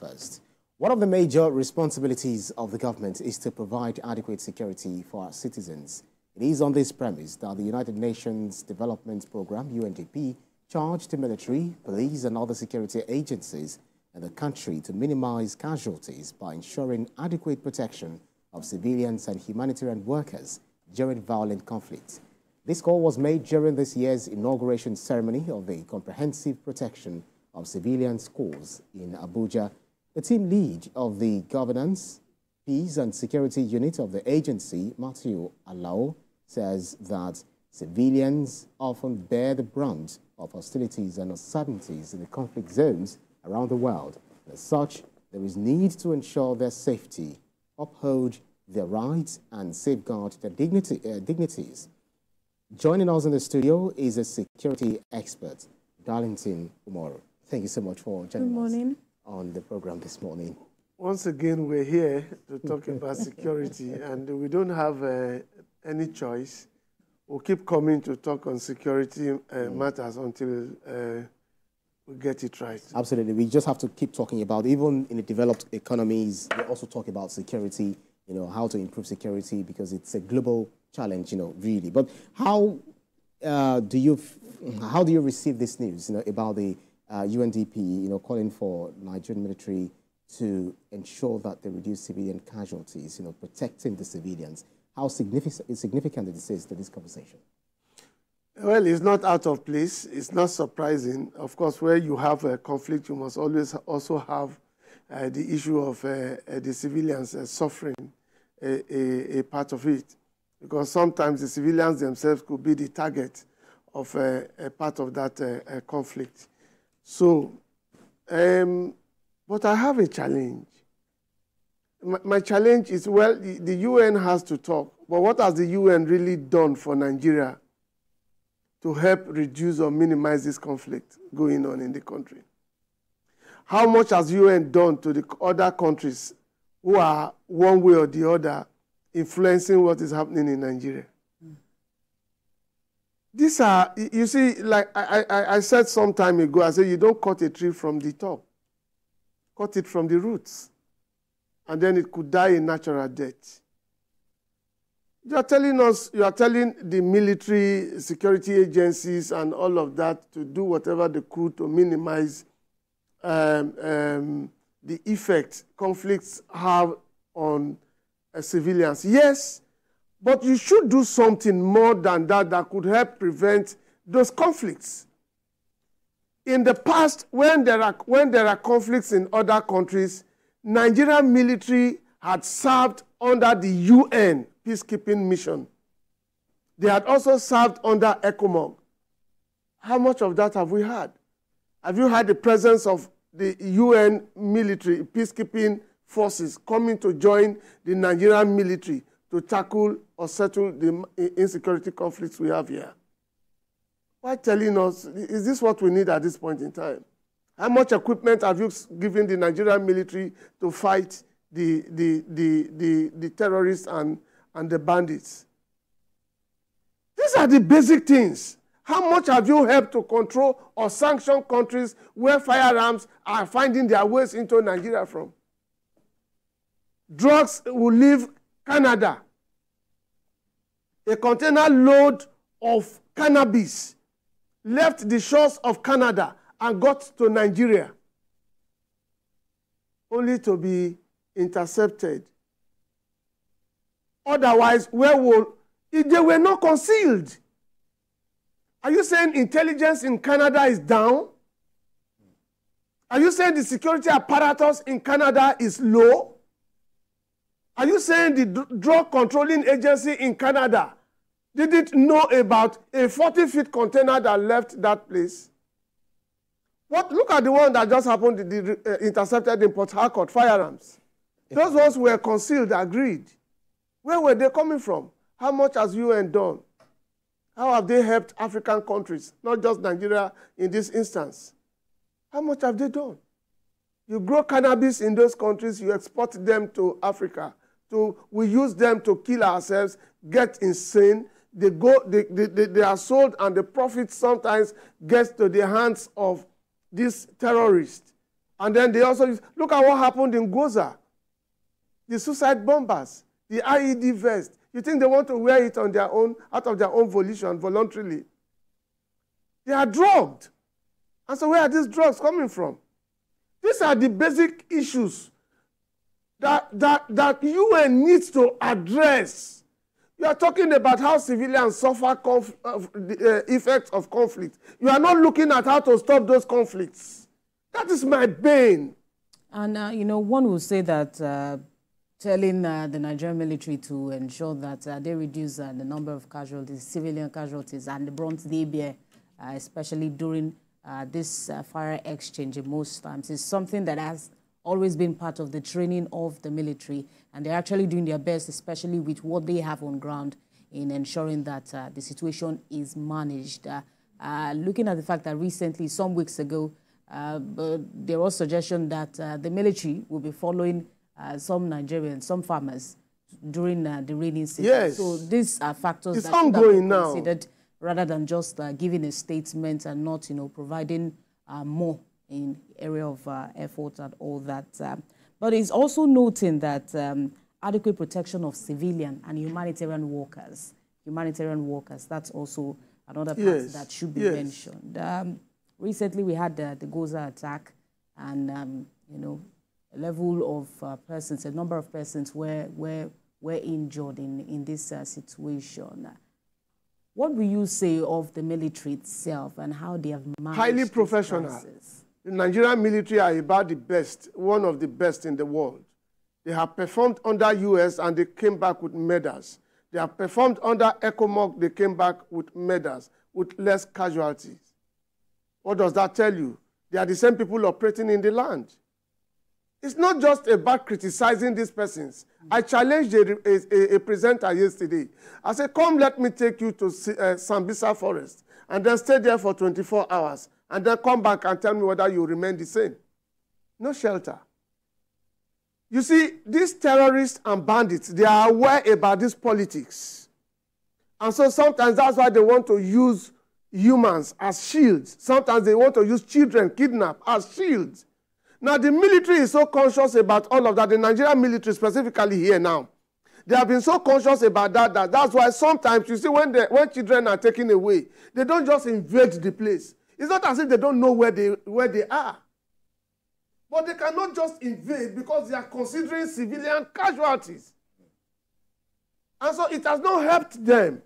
first. One of the major responsibilities of the government is to provide adequate security for our citizens. It is on this premise that the United Nations Development Programme, UNDP, charged the military, police and other security agencies in the country to minimize casualties by ensuring adequate protection of civilians and humanitarian workers during violent conflicts. This call was made during this year's inauguration ceremony of the Comprehensive Protection of Civilians Course in Abuja. The team lead of the Governance, Peace and Security Unit of the agency, Matthew Alao, says that civilians often bear the brunt of hostilities and uncertainties in the conflict zones around the world. As such, there is need to ensure their safety, uphold their rights and safeguard their dignities. Joining us in the studio is a security expert, Darlington Umaru. Thank you so much for joining us on the program this morning. Once again, we're here to talk about security, and we don't have any choice. We'll keep coming to talk on security matters until we get it right. Absolutely. We just have to keep talking about, even in the developed economies, we also talk about security, how to improve security, because it's a global challenge, really. But how do you receive this news, about the UNDP, calling for Nigerian military to ensure that they reduce civilian casualties, protecting the civilians? How significant this is to this conversation? Well, it's not out of place. It's not surprising. Of course, where you have a conflict, you must always also have the issue of the civilians suffering a part of it. Because sometimes the civilians themselves could be the target of a part of that conflict. So, but I have a challenge. My challenge is, well, the UN has to talk, but what has the UN really done for Nigeria to help reduce or minimize this conflict going on in the country? How much has UN done to the other countries who are one way or the other influencing what is happening in Nigeria? These are, you see, like I said some time ago, I said you don't cut a tree from the top. Cut it from the roots. And then it could die a natural death. You are telling the military, security agencies and all of that to do whatever they could to minimize the effect conflicts have on civilians. Yes, but you should do something more than that could help prevent those conflicts. In the past, when there are conflicts in other countries, Nigerian military had served under the UN peacekeeping mission. They had also served under ECOMOG. How much of that have we had? Have you had the presence of the UN military peacekeeping forces coming to join the Nigerian military to tackle or settle the insecurity conflicts we have here? Why telling us, is this what we need at this point in time? How much equipment have you given the Nigerian military to fight the terrorists and the bandits? These are the basic things. How much have you helped to control or sanction countries where firearms are finding their ways into Nigeria from? Drugs will leave Canada. A container load of cannabis left the shores of Canada and got to Nigeria, only to be intercepted. Otherwise, if they were not concealed? Are you saying intelligence in Canada is down? Are you saying the security apparatus in Canada is low? Are you saying the drug controlling agency in Canada didn't know about a 40-foot container that left that place? Look at the one that just happened, intercepted in Port Harcourt, firearms. Those ones were concealed, agreed. Where were they coming from? How much has UN done? How have they helped African countries, not just Nigeria in this instance? How much have they done? You grow cannabis in those countries, you export them to Africa. We use them to kill ourselves, get insane. They are sold, and the profit sometimes gets to the hands of these terrorists And then they also look at what happened in Gaza. The suicide bombers, the IED vest. You think they want to wear it on their own, out of their own volition, voluntarily? They are drugged. And so where are these drugs coming from? These are the basic issues that UN needs to address. You are talking about how civilians suffer the effects of conflict. You are not looking at how to stop those conflicts. That is my bane. And, you know, one will say that telling the Nigerian military to ensure that they reduce the number of casualties, civilian casualties, and the brunt they bear, especially during this fire exchange in most times, is something that has always been part of the training of the military, and they're actually doing their best, especially with what they have on ground, in ensuring that the situation is managed. Looking at the fact that recently, some weeks ago, there was suggestion that the military will be following some Nigerians, some farmers, during the rainy season. Yes. So these are factors it's that should have been now. considered, rather than just giving a statement and not, you know, providing more in area of effort and all that. But it's also noting that adequate protection of civilian and humanitarian workers, that's also another part that should be mentioned. Recently, we had the Gaza attack, and, you know, a level of persons, a number of persons were injured in this situation. What will you say of the military itself and how they have managed? Highly professional. The Nigerian military are about the best, one of the best in the world. They have performed under US and they came back with medals. They have performed under ECOMOG, they came back with medals, with less casualties. What does that tell you? They are the same people operating in the land. It's not just about criticizing these persons. I challenged a presenter yesterday. I said, come, let me take you to Sambisa Forest, and then stay there for 24 hours, and then come back and tell me whether you remain the same. No shelter. You see, these terrorists and bandits, they are aware about this politics. And so sometimes that's why they want to use humans as shields. Sometimes they want to use children kidnapped as shields. Now, the military is so conscious about all of that, the Nigerian military specifically here now. They have been so conscious about that's why sometimes, you see, when children are taken away, they don't just invade the place. It's not as if they don't know where they are. But they cannot just invade because they are considering civilian casualties. And so it has not helped them.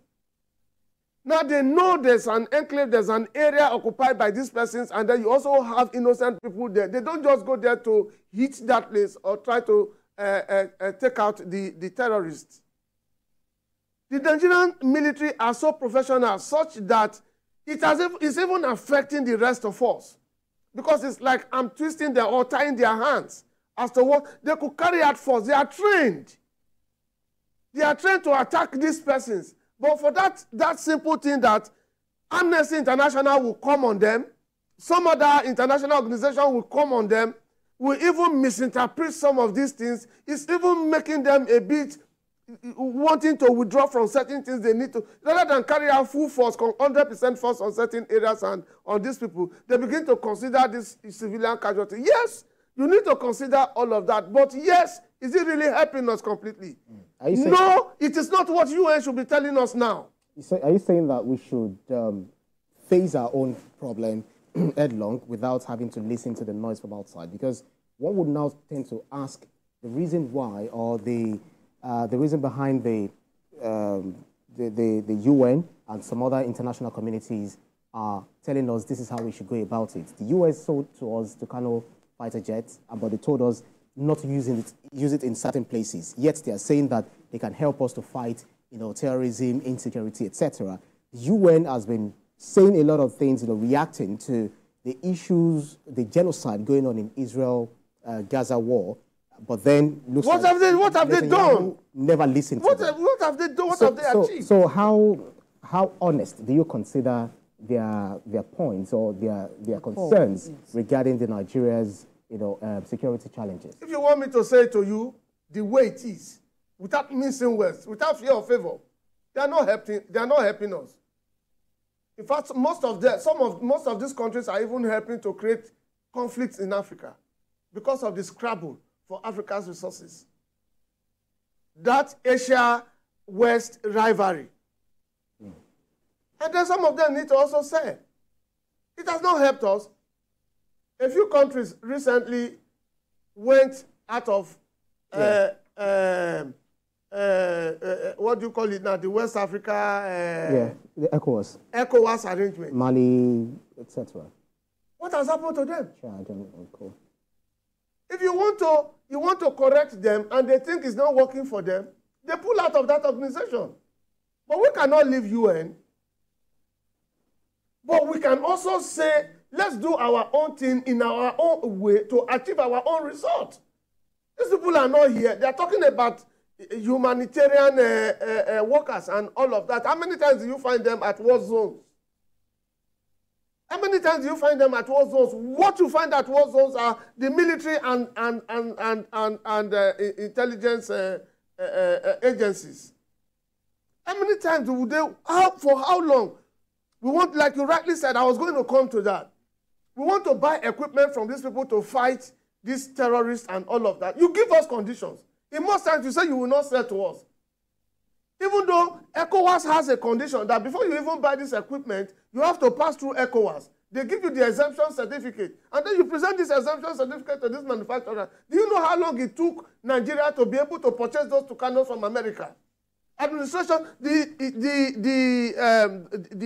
Now they know there's an enclave, there's an area occupied by these persons, and then you also have innocent people there. They don't just go there to hit that place or try to take out the terrorists. The Nigerian military are so professional such that it's even affecting the rest of us. Because it's like I'm twisting them or tying their hands as to what they could carry out force. They are trained. They are trained to attack these persons. But for that simple thing that Amnesty International will come on them, some other international organization will come on them, will even misinterpret some of these things. It's even making them a bit wanting to withdraw from certain things they need to. Rather than carry out full force, 100% force on certain areas and on these people, they begin to consider this civilian casualty. Yes, you need to consider all of that. But yes, is it really helping us completely? No, it is not what UN should be telling us now. Are you saying that we should face our own problem headlong without having to listen to the noise from outside? Because one would now tend to ask the reason why, or the reason behind the UN and some other international communities are telling us this is how we should go about it. The US sold to us Tucano fighter jets, but they told us not to use it in certain places. Yet they are saying that they can help us to fight, you know, terrorism, insecurity, etc. The UN has been saying a lot of things, you know, reacting to the issues, the genocide going on in Israel-Gaza war. But then, what have they done? Never listened to them. What have they done? What have they achieved? So how honest do you consider their points or their concerns regarding the Nigeria's security challenges? If you want me to say to you the way it is, without mincing words, without fear or favor, they are not helping. They are not helping us. In fact, most of these countries are even helping to create conflicts in Africa. because of the scrabble for Africa's resources. That Asia-West rivalry. And then some of them need to also say, it has not helped us. A few countries recently went out of, what do you call it now, the West Africa... the ECOWAS. ECOWAS arrangement. Mali, etc. What has happened to them? Sure, I don't recall. If you want to correct them and they think it's not working for them, they pull out of that organization. But we cannot leave UN. But we can also say, let's do our own thing in our own way to achieve our own result. These people are not here. They are talking about humanitarian workers and all of that. How many times do you find them at war zones? How many times do you find them at war zones? What you find at war zones are the military and intelligence agencies. How many times would they, for how long? We want, like you rightly said, I was going to come to that. We want to buy equipment from these people to fight these terrorists and all of that. You give us conditions. In most times, you say you will not sell to us. Even though ECOWAS has a condition that before you even buy this equipment, you have to pass through ECOWAS. They give you the exemption certificate. And then you present this exemption certificate to this manufacturer. Do you know how long it took Nigeria to be able to purchase those Tucanos from America? Administration, the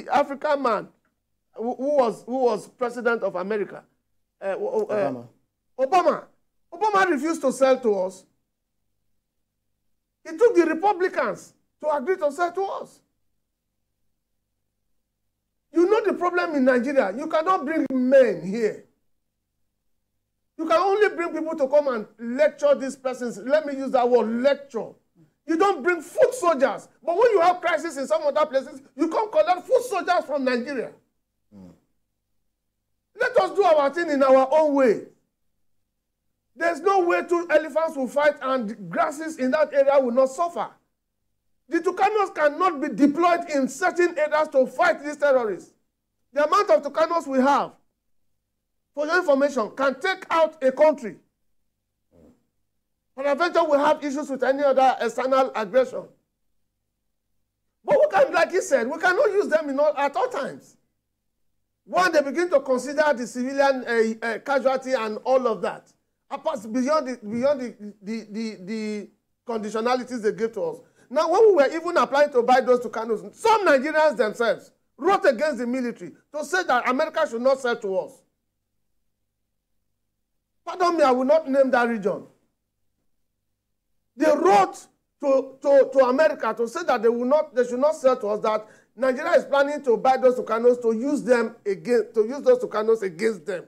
African man who was president of America, Obama refused to sell to us. It took the Republicans to agree to sell to us. You know the problem in Nigeria. You cannot bring men here. You can only bring people to come and lecture these persons. Let me use that word, lecture. You don't bring foot soldiers. But when you have crisis in some other places, you can't collect foot soldiers from Nigeria. Let us do our thing in our own way. There's no way two elephants will fight and grasses in that area will not suffer. The Tucanos cannot be deployed in certain areas to fight these terrorists. The amount of Tucanos we have, for your information, can take out a country. And eventually we have issues with any other external aggression. But we can, like he said, we cannot use them at all times. When they begin to consider the civilian casualty and all of that, apart beyond the conditionalities they give to us. Now, when we were even applying to buy those Tucanos, some Nigerians themselves wrote against the military to say that America should not sell to us. Pardon me, I will not name that region. They wrote to America to say that they should not sell to us, that Nigeria is planning to buy those Tucanos to use those Tucanos against them.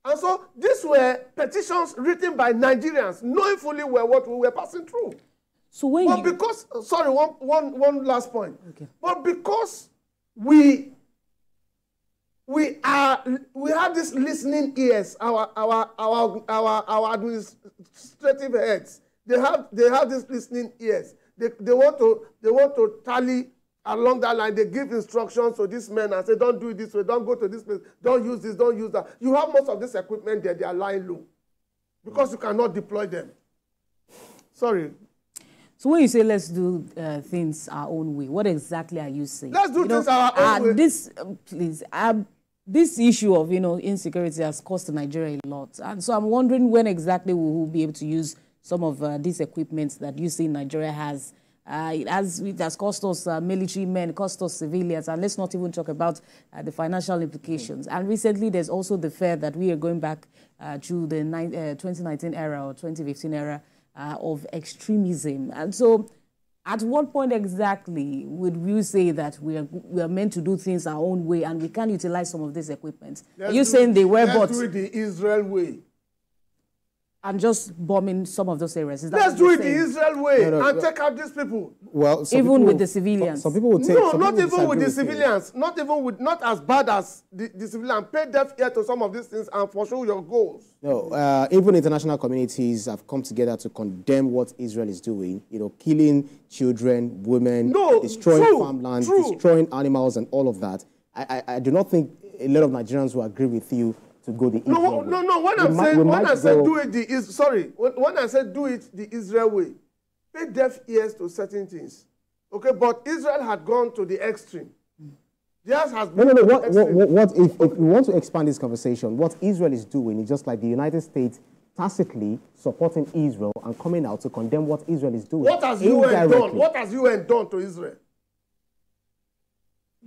And so these were petitions written by Nigerians, knowing fully well what we were passing through. So when one last point. Okay. But because we have these listening ears, our administrative heads, they have these listening ears. They want to tally along that line. They give instructions to these men and say, don't do it this way, don't go to this place, don't use this, don't use that. You have most of this equipment there, they are lying low because you cannot deploy them. Sorry. So when you say let's do things our own way, what exactly are you saying? Let's do things our own way. This issue of insecurity has cost Nigeria a lot, and so I'm wondering when exactly we will be able to use some of these equipments that you see Nigeria has. It has cost us military men, cost us civilians, and let's not even talk about the financial implications. And recently, there's also the fear that we are going back to the 2019 era or 2015 era of extremism. And so, at what point exactly would you say that we are meant to do things our own way and we can utilize some of this equipment? Are you saying they were bought? Let's do it the Israel way. And just bombing some of those areas. Let's do it the Israel way and take out these people. Well, even with the civilians. Some people will take. No, not even with the civilians. Not as bad as the civilians. Pay deaf ear to some of these things and pursue your goals. No, even international communities have come together to condemn what Israel is doing. Killing children, women, destroying farmlands, destroying animals, and all of that. I do not think a lot of Nigerians will agree with you to go the Israel way. No. When I said do it the Israel way, pay deaf ears to certain things. Okay, but Israel had gone to the extreme. Theirs has been What if we want to expand this conversation, what Israel is doing is just like the United States tacitly supporting Israel and coming out to condemn what Israel is doing. What has UN done? What has UN done to Israel?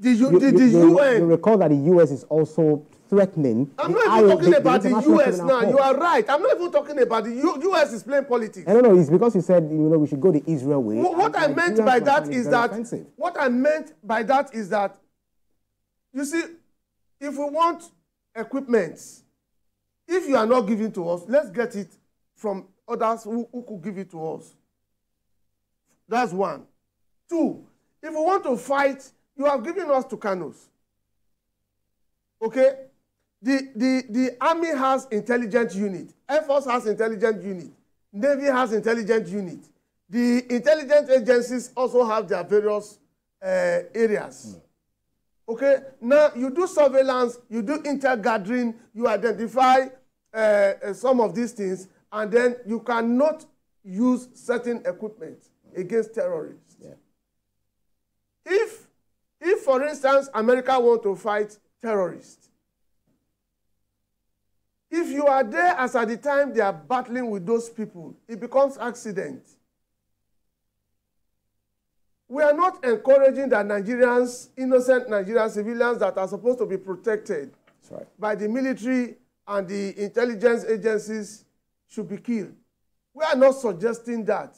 You recall that the US is also threatening. I'm not even talking about the US now. You are right. I'm not even talking about the US is playing politics. No, it's because you said we should go the Israel way. What I meant by that is that you see, if we want equipment, if you are not giving to us, let's get it from others who could give it to us. That's one. Two, if we want to fight, you have given us Tucanos. Okay? The Army has intelligence unit. Air Force has intelligence unit. Navy has intelligence unit. The intelligence agencies also have their various areas. Okay? Now, you do surveillance, you do inter-gathering, you identify some of these things, and then you cannot use certain equipment against terrorists. Yeah. If, for instance, America want to fight terrorists, if you are there as at the time they are battling with those people, it becomes accident. We are not encouraging that Nigerians, innocent Nigerian civilians that are supposed to be protected by the military and the intelligence agencies should be killed. We are not suggesting that.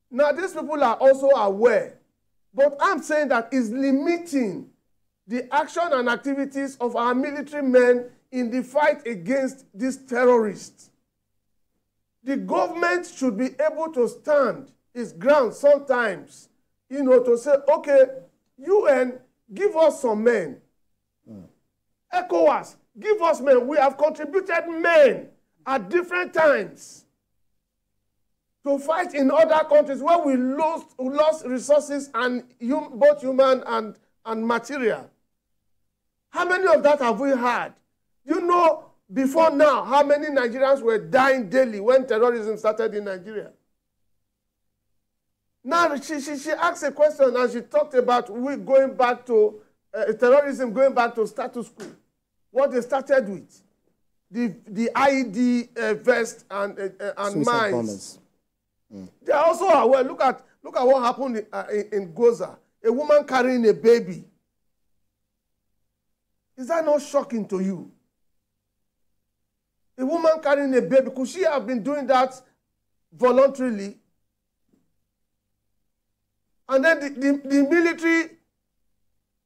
Now, these people are also aware, but I'm saying that it's limiting the action and activities of our military men in the fight against these terrorists. The government should be able to stand its ground sometimes, to say, okay, UN, give us some men. ECOWAS, give us men. We have contributed men at different times to fight in other countries where we lost resources and both human and material. How many of that have we had? You know, before now, how many Nigerians were dying daily when terrorism started in Nigeria? Now, she asked a question and she talked about going back to terrorism, going back to status quo. What they started with, the IED vest and mines. They are also aware. Look at what happened in Gaza. A woman carrying a baby. Is that not shocking to you? A woman carrying a baby, could she have been doing that voluntarily? And then the military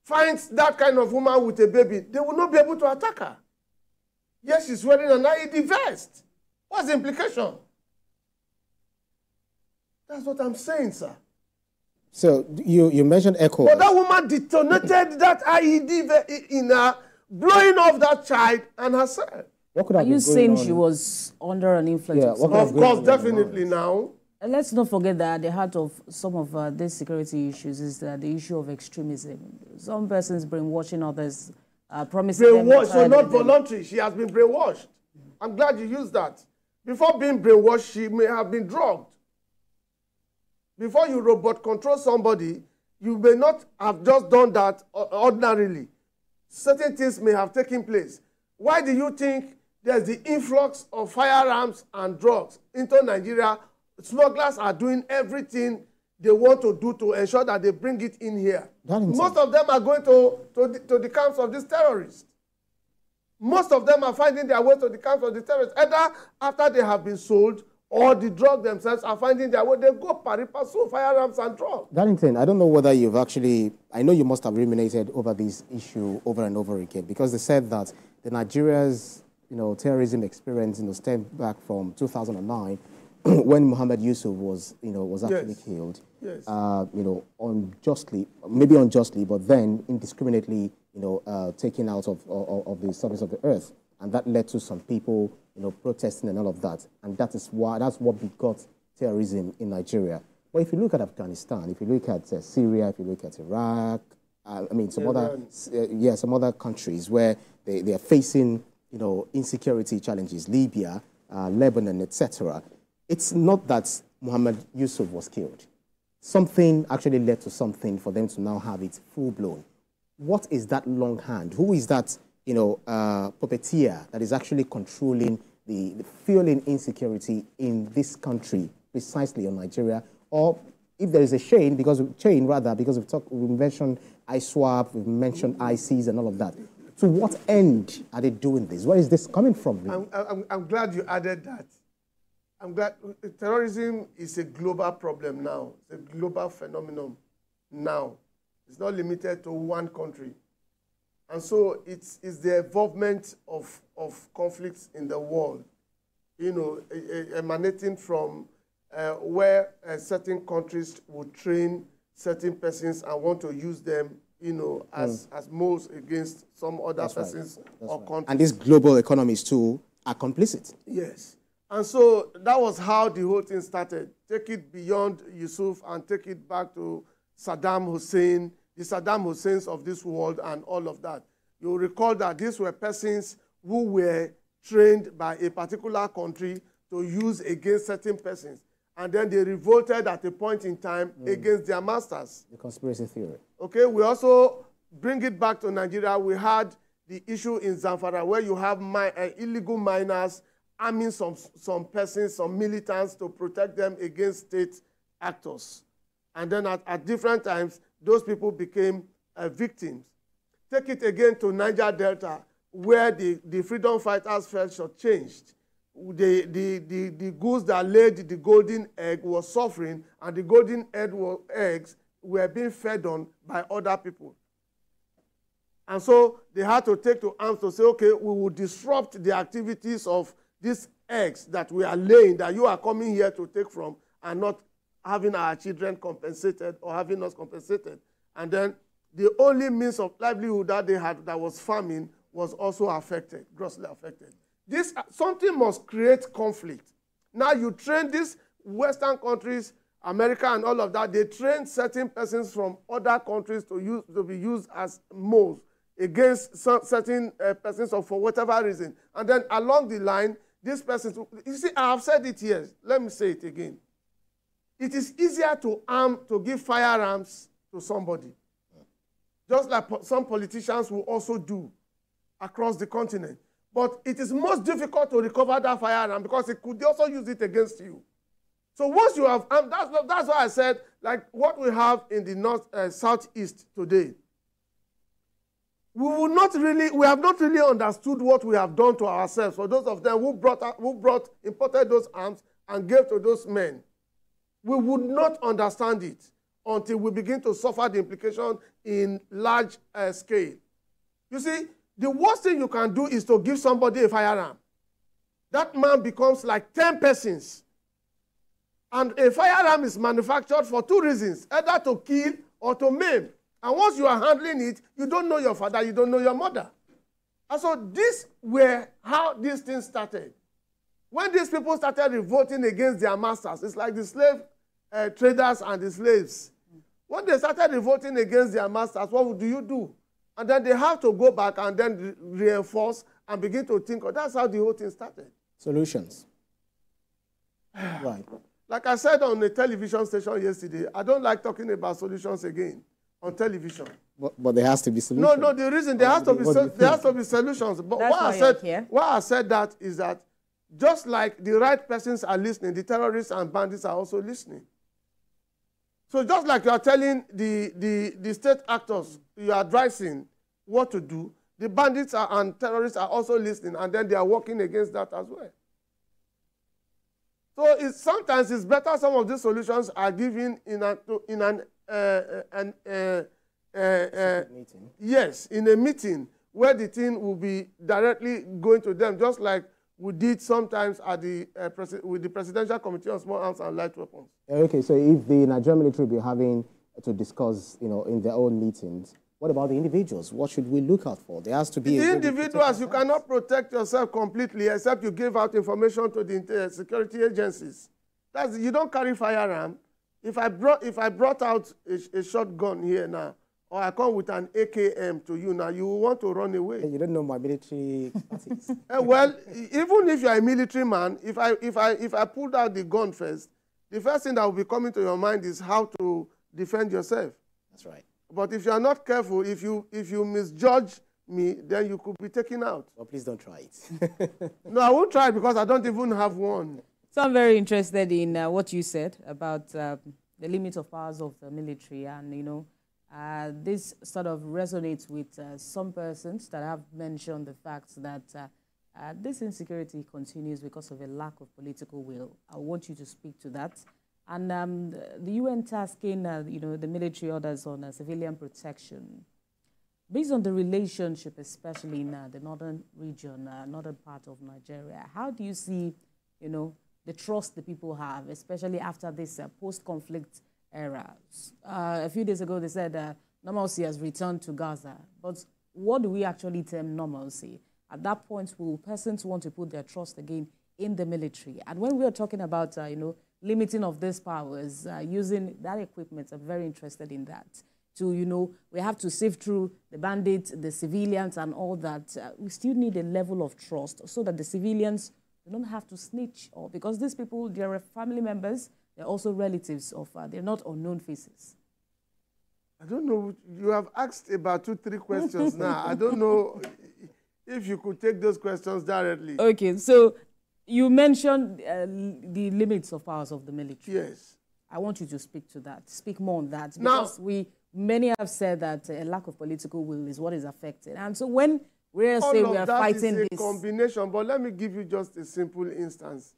finds that kind of woman with a baby, they will not be able to attack her. Yes, she's wearing an IED vest. What's the implication? That's what I'm saying, sir. So you mentioned ECHO. But that woman detonated that IED in her, blowing off that child and herself. Are you saying she was under an influence? Yeah, of course, definitely now. And let's not forget that at the heart of some of these security issues is the issue of extremism. Some persons brainwashing others, promising brainwashed, so not voluntary. She has been brainwashed. I'm glad you used that. Before being brainwashed, she may have been drugged. Before you robot control somebody, you may not have just done that ordinarily. Certain things may have taken place. Why do you think there's the influx of firearms and drugs into Nigeria? Smugglers are doing everything they want to do to ensure that they bring it in here. Most of them are going to the camps of these terrorists. Most of them are finding their way to the camps of the terrorists, either after they have been sold or the drugs themselves are finding their way. They go pari-passu, firearms and drugs. Darlington, I don't know whether you've actually, I know you must have ruminated over this issue over and over again, because they said that the Nigeria's terrorism experience stemmed back from 2009 when Muhammad Yusuf was actually killed. Yes. Unjustly, maybe unjustly, but then indiscriminately, taken out of the surface of the earth. And that led to some people, protesting and all of that. And that's what begot terrorism in Nigeria. But if you look at Afghanistan, if you look at Syria, if you look at Iraq, some other countries where they are facing insecurity challenges, Libya, Lebanon, etc., it's not that Muhammad Yusuf was killed. Something actually led to something for them to now have it full-blown. What is that long hand? Who is that, puppeteer that is actually controlling the fueling insecurity in this country, precisely on Nigeria? Or if there is a chain, because we've mentioned ISWAP, we've mentioned ICs and all of that. To what end are they doing this? Where is this coming from? Really? I'm glad you added that. I'm glad. Terrorism is a global problem now. It's a global phenomenon now. It's not limited to one country. And so it's the involvement of conflicts in the world, emanating from where certain countries would train certain persons and want to use them, as molds against some other persons or countries. And these global economies too are complicit. Yes. And so that was how the whole thing started. Take it beyond Yusuf and take it back to Saddam Hussein, the Saddam Husseins of this world and all of that. You'll recall that these were persons who were trained by a particular country to use against certain persons. And then they revolted at a point in time against their masters. The conspiracy theory. Okay, we also bring it back to Nigeria. We had the issue in Zamfara where you have illegal miners arming some persons, some militants to protect them against state actors. And then at different times, those people became victims. Take it again to Niger Delta, where the freedom fighters felt shortchanged. The goose that laid the golden egg was suffering, and the golden eggs were being fed on by other people. And so they had to take to arms to say, okay, we will disrupt the activities of these eggs that we are laying, that you are coming here to take from, and not having our children compensated or having us compensated. And then the only means of livelihood that they had, that was farming, was also affected, grossly affected. Something must create conflict. Now you train these Western countries, America and all of that, they train certain persons from other countries to be used as molds against certain persons for whatever reason. And then along the line, these persons, you see, I have said it here, let me say it again. It is easier to give firearms to somebody, just like some politicians will also do across the continent. But it is most difficult to recover that firearm because it could also use it against you. So once you have, that's why I said, like what we have in the southeast today, we have not really understood what we have done to ourselves. For those of them who imported those arms and gave to those men, we would not understand it until we begin to suffer the implication in large scale. You see, the worst thing you can do is to give somebody a firearm. That man becomes like 10 persons. And a firearm is manufactured for two reasons, either to kill or to maim. And once you are handling it, you don't know your father, you don't know your mother. And so this were how these things started. When these people started revolting against their masters, it's like the slave traders and the slaves. When they started revolting against their masters, what do you do? And then they have to go back and then reinforce and begin to think. That's how the whole thing started. Solutions. Right. Like I said on a television station yesterday, I don't like talking about solutions again on television. But there has to be solutions. No, the reason there has to be solutions. But why I said that is that just like the right persons are listening, the terrorists and bandits are also listening. So just like you are telling the state actors, you are advising what to do, the bandits and terrorists are also listening, and then they are working against that as well. So sometimes it's better some of these solutions are given in a meeting where the thing will be directly going to them, just like we did sometimes at with the Presidential Committee on Small Arms and Light Weapons. Okay, so if the Nigerian military will be having to discuss, in their own meetings, what about the individuals? What should we look out for? There has to be the individuals. You cannot protect yourself completely except you give out information to the security agencies. You don't carry firearm. If I brought out a shotgun here now, or I come with an AKM to you now, you want to run away. You don't know my military parties. Well, even if you are a military man, if I pulled out the gun first, the first thing that will be coming to your mind is how to defend yourself. That's right. But if you are not careful, if you misjudge me, then you could be taken out. Well, please don't try it. No, I won't try it because I don't even have one. So I'm very interested in what you said about the limit of powers of the military, and this sort of resonates with some persons that have mentioned the fact that this insecurity continues because of a lack of political will. I want you to speak to that. And the UN tasking, the military orders on civilian protection, based on the relationship, especially in the northern region, northern part of Nigeria, how do you see, the trust the people have, especially after this post-conflict era? A few days ago, they said normalcy has returned to Gaza. But what do we actually term normalcy? At that point, will persons want to put their trust again in the military? And when we are talking about, limiting of these powers, using that equipment, I'm very interested in that. To, we have to sift through the bandits, the civilians, and all that. We still need a level of trust so that the civilians don't have to snitch, or because these people, they're family members, they're also relatives of, they're not unknown faces. I don't know. You have asked about 2-3 questions now. I don't know if you could take those questions directly. Okay, so you mentioned the limits of powers of the military. Yes. I want you to speak to that. Speak more on that. Because many have said that a lack of political will is what is affected. And so when we're saying we are fighting this... All of that is a combination, but let me give you just a simple instance.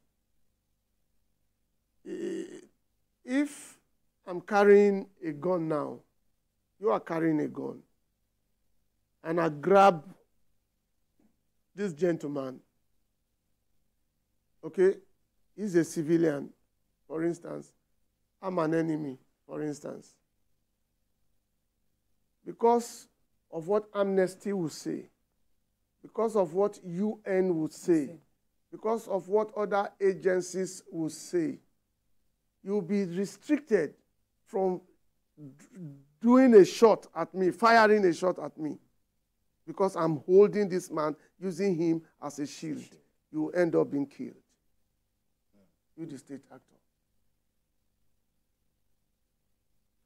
If I'm carrying a gun now, you are carrying a gun, and I grab this gentleman, okay? He's a civilian, for instance. I'm an enemy, for instance. Because of what Amnesty will say, because of what UN would say, because of what other agencies will say, you'll be restricted from doing a shot at me, firing a shot at me, because I'm holding this man, using him as a shield. You end up being killed. You, the state actor.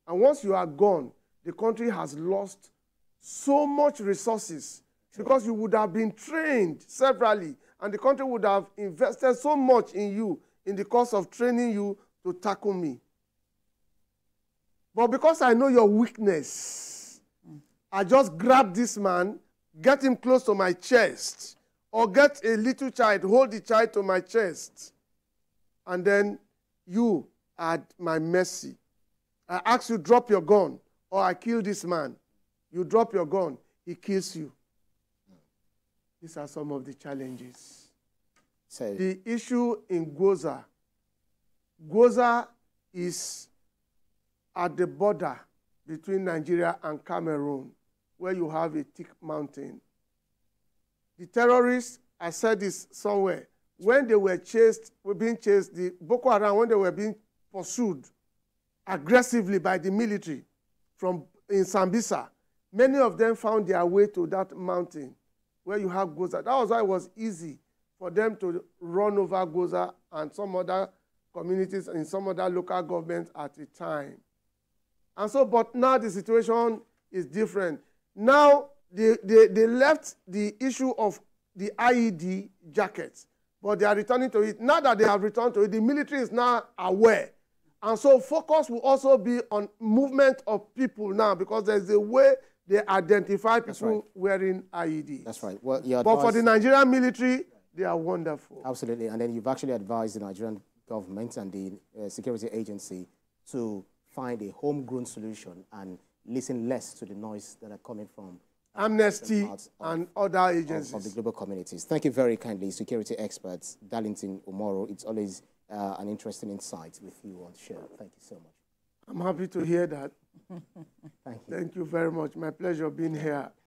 And once you are gone, the country has lost so much resources because you would have been trained severally, and the country would have invested so much in you in the course of training you to tackle me. But because I know your weakness, I just grab this man, get him close to my chest, or get a little child, hold the child to my chest, and then you are at my mercy. I ask you, drop your gun, or I kill this man. You drop your gun, he kills you. These are some of the challenges. So, the issue in Goza. Goza is at the border between Nigeria and Cameroon, where you have a thick mountain. The terrorists, I said this somewhere, when they were being chased, the Boko Haram, when they were being pursued aggressively by the military in Sambisa, many of them found their way to that mountain where you have Goza. That was why it was easy for them to run over Goza and some other communities and some other local governments at the time. And so, but now the situation is different. Now, they left the issue of the IED jackets, but they are returning to it. Now that they have returned to it, the military is now aware. And so focus will also be on movement of people now, because there's a way they identify people wearing IEDs. That's right. Well, but for the Nigerian military, they are wonderful. Absolutely. And then you've actually advised the Nigerian government and the security agency to find a homegrown solution and listen less to the noise that are coming from Amnesty and other agencies of the global communities. Thank you very kindly, security experts, Darlington Umoro. It's always an interesting insight with you on the show. Thank you so much. I'm happy to hear that. Thank you. Thank you very much. My pleasure being here.